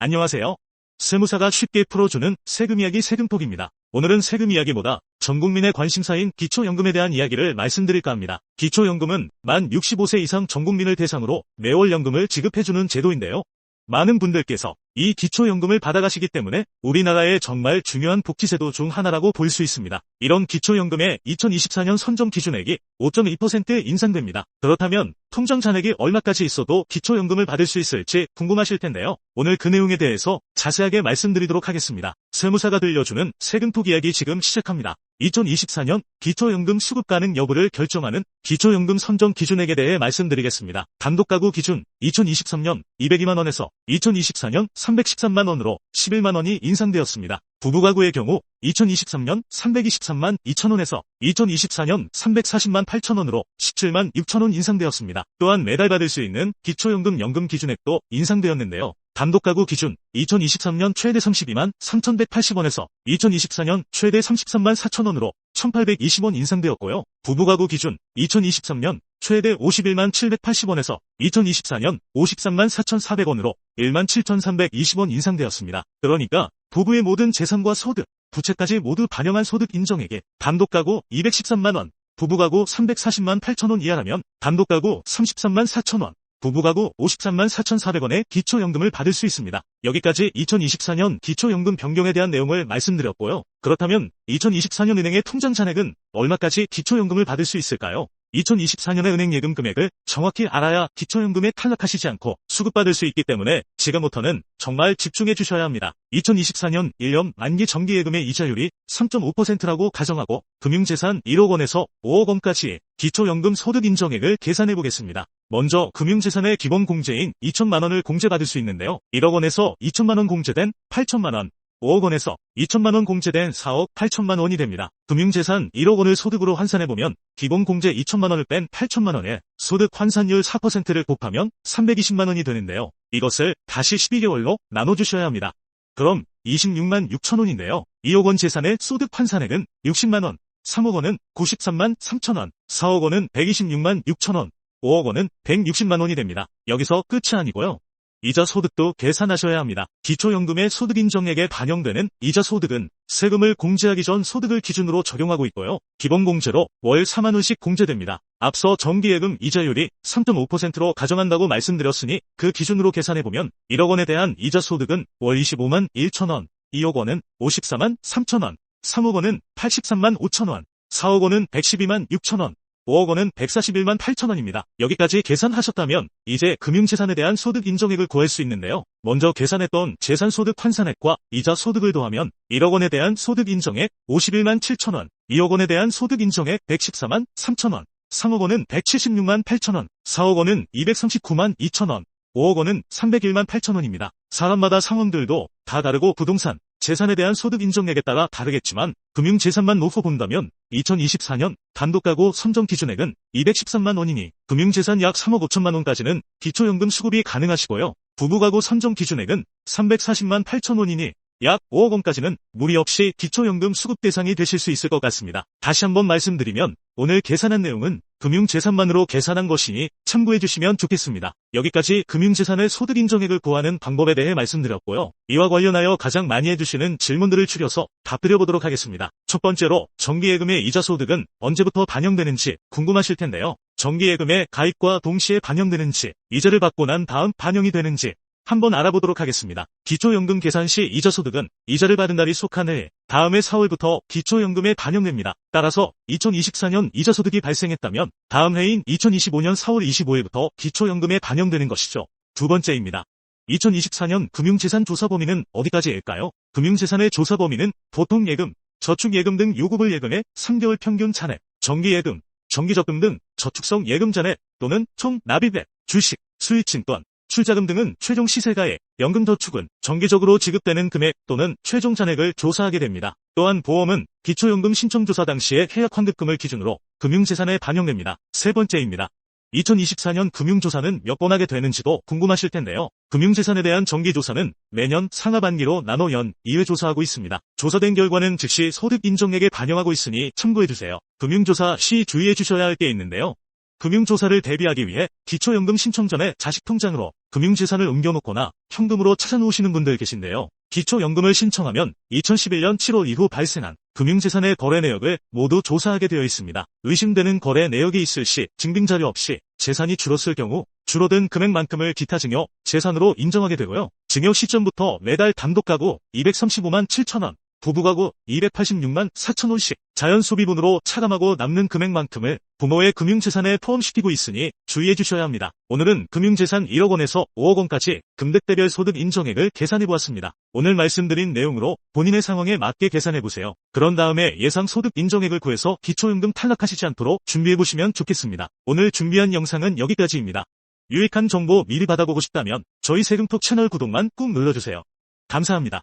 안녕하세요. 세무사가 쉽게 풀어주는 세금 이야기 세금톡입니다. 오늘은 세금 이야기보다 전 국민의 관심사인 기초연금에 대한 이야기를 말씀드릴까 합니다. 기초연금은 만 65세 이상 전 국민을 대상으로 매월 연금을 지급해주는 제도인데요. 많은 분들께서 이 기초연금을 받아가시기 때문에 우리나라의 정말 중요한 복지제도 중 하나라고 볼 수 있습니다. 이런 기초연금의 2024년 선정 기준액이 5.2% 인상됩니다. 그렇다면 통장 잔액이 얼마까지 있어도 기초연금을 받을 수 있을지 궁금하실 텐데요. 오늘 그 내용에 대해서 자세하게 말씀드리도록 하겠습니다. 세무사가 들려주는 세금톡 이야기 지금 시작합니다. 2024년 기초연금 수급 가능 여부를 결정하는 기초연금 선정 기준액에 대해 말씀드리겠습니다. 단독가구 기준 2023년 202만 원에서 2024년 313만 원으로 11만 원이 인상되었습니다. 부부가구의 경우 2023년 323만 2천 원에서 2024년 340만 8천 원으로 17만 6천 원 인상되었습니다. 또한 매달 받을 수 있는 기초연금 연금 기준액도 인상되었는데요. 단독가구 기준 2023년 최대 32만 3,180원에서 2024년 최대 33만 4천 원으로 1,820원 인상되었고요. 부부가구 기준 2023년 최대 51만 780원에서 2024년 53만 4,400원으로 1만 7,320원 인상되었습니다. 그러니까 부부의 모든 재산과 소득, 부채까지 모두 반영한 소득 인정액에 단독가구 213만 원, 부부가구 340만 8천 원 이하라면 단독가구 33만 4천 원, 부부가구 53만 4,400원의 기초연금을 받을 수 있습니다. 여기까지 2024년 기초연금 변경에 대한 내용을 말씀드렸고요. 그렇다면 2024년 은행의 통장 잔액은 얼마까지 기초연금을 받을 수 있을까요? 2024년의 은행 예금 금액을 정확히 알아야 기초연금에 탈락하시지 않고 수급받을 수 있기 때문에 지금부터는 정말 집중해 주셔야 합니다. 2024년 1년 만기 정기예금의 이자율이 3.5%라고 가정하고 금융재산 1억 원에서 5억 원까지의 기초연금 소득 인정액을 계산해 보겠습니다. 먼저 금융재산의 기본 공제인 2천만 원을 공제받을 수 있는데요. 1억 원에서 2천만 원 공제된 8천만 원, 5억 원에서 2천만 원 공제된 4억 8천만 원이 됩니다. 금융재산 1억 원을 소득으로 환산해보면 기본 공제 2천만 원을 뺀 8천만 원에 소득 환산율 4%를 곱하면 320만 원이 되는데요. 이것을 다시 12개월로 나눠주셔야 합니다. 그럼 26만 6천 원인데요. 2억 원 재산의 소득 환산액은 60만 원, 3억 원은 93만 3천 원, 4억 원은 126만 6천 원, 5억 원은 160만 원이 됩니다. 여기서 끝이 아니고요. 이자 소득도 계산하셔야 합니다. 기초연금의 소득 인정액에 반영되는 이자 소득은 세금을 공제하기 전 소득을 기준으로 적용하고 있고요. 기본 공제로 월 4만 원씩 공제됩니다. 앞서 정기예금 이자율이 3.5%로 가정한다고 말씀드렸으니 그 기준으로 계산해보면 1억 원에 대한 이자 소득은 월 25만 1천 원, 2억 원은 54만 3천 원, 3억 원은 83만 5천 원, 4억 원은 112만 6천 원, 5억 원은 141만 8천 원입니다. 여기까지 계산하셨다면 이제 금융재산에 대한 소득 인정액을 구할 수 있는데요. 먼저 계산했던 재산소득 환산액과 이자 소득을 더하면 1억 원에 대한 소득 인정액 51만 7천 원, 2억 원에 대한 소득 인정액 114만 3천 원, 3억 원은 176만 8천 원, 4억 원은 239만 2천 원, 5억 원은 301만 8천 원입니다. 사람마다 상황들도 다 다르고 부동산, 재산에 대한 소득 인정액에 따라 다르겠지만 금융재산만 놓고 본다면 2024년 단독가구 선정 기준액은 213만 원이니 금융재산 약 3억 5천만 원까지는 기초연금 수급이 가능하시고요. 부부가구 선정 기준액은 340만 8천 원이니 약 5억 원까지는 무리 없이 기초연금 수급 대상이 되실 수 있을 것 같습니다. 다시 한번 말씀드리면 오늘 계산한 내용은 금융재산만으로 계산한 것이니 참고해 주시면 좋겠습니다. 여기까지 금융재산의 소득 인정액을 구하는 방법에 대해 말씀드렸고요. 이와 관련하여 가장 많이 해주시는 질문들을 추려서 답드려보도록 하겠습니다. 첫 번째로 정기예금의 이자 소득은 언제부터 반영되는지 궁금하실 텐데요. 정기예금의 가입과 동시에 반영되는지, 이자를 받고 난 다음 반영이 되는지 한번 알아보도록 하겠습니다. 기초연금 계산 시 이자 소득은 이자를 받은 날이 속한 해 다음해 4월부터 기초연금에 반영됩니다. 따라서 2024년 이자 소득이 발생했다면 다음 해인 2025년 4월 25일부터 기초연금에 반영되는 것이죠. 두 번째입니다. 2024년 금융재산 조사 범위는 어디까지일까요? 금융재산의 조사 범위는 보통 예금, 저축예금 등 요구불 예금의 3개월 평균 잔액, 정기예금, 정기적금 등 저축성 예금 잔액 또는 총 납입액, 주식, 수익증권, 출자금 등은 최종 시세가액, 연금저축은 정기적으로 지급되는 금액 또는 최종 잔액을 조사하게 됩니다. 또한 보험은 기초연금 신청조사 당시의 해약 환급금을 기준으로 금융재산에 반영됩니다. 세 번째입니다. 2024년 금융조사는 몇 번 하게 되는지도 궁금하실 텐데요. 금융재산에 대한 정기조사는 매년 상하반기로 나눠 연 2회 조사하고 있습니다. 조사된 결과는 즉시 소득 인정액에 반영하고 있으니 참고해주세요. 금융조사 시 주의해 주셔야 할 게 있는데요. 금융조사를 대비하기 위해 기초연금 신청 전에 자식통장으로 금융재산을 옮겨놓거나 현금으로 찾아놓으시는 분들 계신데요. 기초연금을 신청하면 2011년 7월 이후 발생한 금융재산의 거래 내역을 모두 조사하게 되어 있습니다. 의심되는 거래 내역이 있을 시 증빙자료 없이 재산이 줄었을 경우 줄어든 금액만큼을 기타 증여 재산으로 인정하게 되고요. 증여 시점부터 매달 단독가구 235만 7천원, 부부가구 286만 4천원씩 자연 소비분으로 차감하고 남는 금액만큼을 부모의 금융재산에 포함시키고 있으니 주의해 주셔야 합니다. 오늘은 금융재산 1억 원에서 5억 원까지 금액대별 소득 인정액을 계산해 보았습니다. 오늘 말씀드린 내용으로 본인의 상황에 맞게 계산해 보세요. 그런 다음에 예상 소득 인정액을 구해서 기초연금 탈락하시지 않도록 준비해 보시면 좋겠습니다. 오늘 준비한 영상은 여기까지입니다. 유익한 정보 미리 받아보고 싶다면 저희 세금톡 채널 구독만 꾹 눌러주세요. 감사합니다.